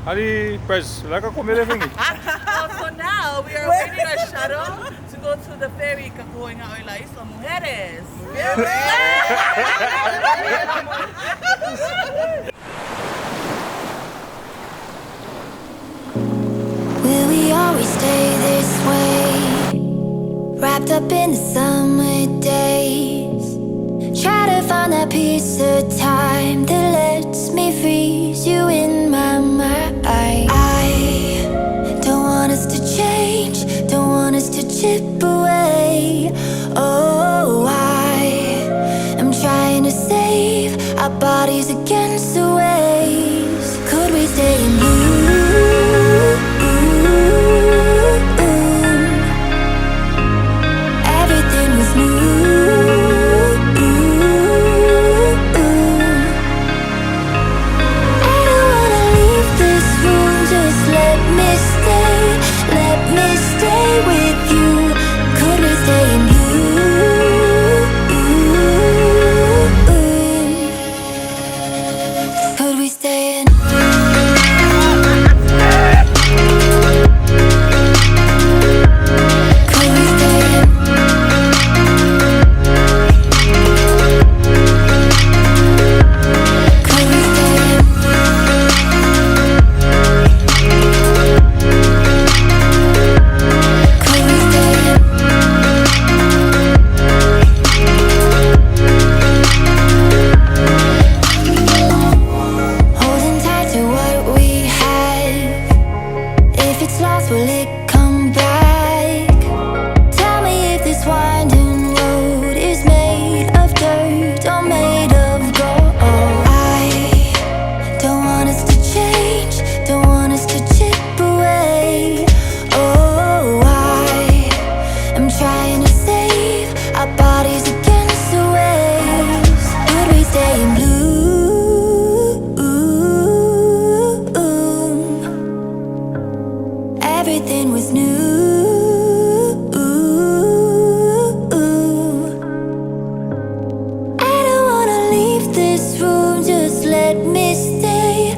Ali, Prez, wala ka kumirefingi. So now we are waiting our shuttle to go to the ferry Cacoy nga Isla Isla Mujeres. Will we always stay this way? Wrapped up in the summer days. Try to find that piece of time that lets me freeze you in my mind. I don't want us to change, don't want us to chip away. Oh, I am trying to save our bodies against the waves. Could we stay in blue? Everything was new. I don't wanna leave this room. Just let me stay with you. Could we stay in blue? Could we stay in? Holding tight to what we have. If it's lost, will it come back? Tell me if this winding road is made of dirt or made of gold. I don't want us to change, don't want us to chip away. Oh, I am trying to save our bodies against the waves. Could we stay in blue? Everything was new. I don't wanna leave this room. Just let me stay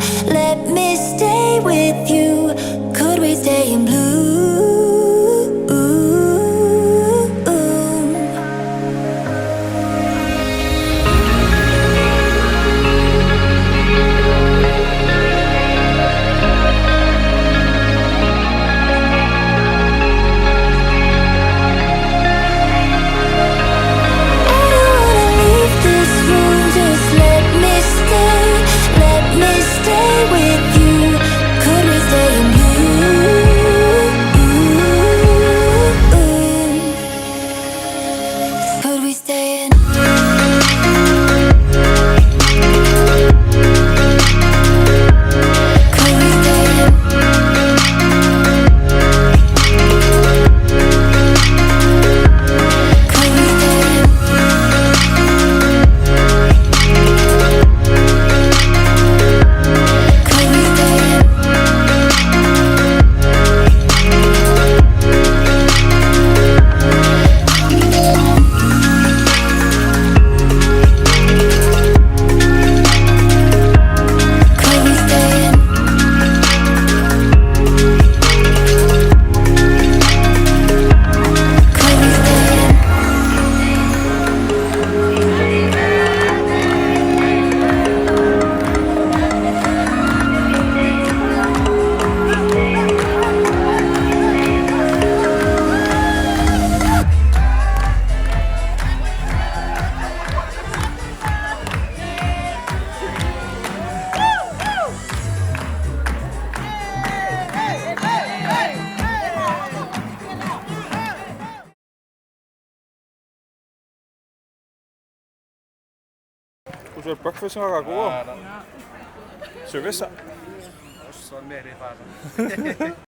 with you. Could we stay in blue? I don't wanna leave this room. Just let me stay with you. Could we stay in blue? Could we stay in? Could we stay in? Could we stay in? Could we stay in? Could we stay in? Could we stay in? Kun syöt breakfast nga kagua. Cerveza. Son meripado.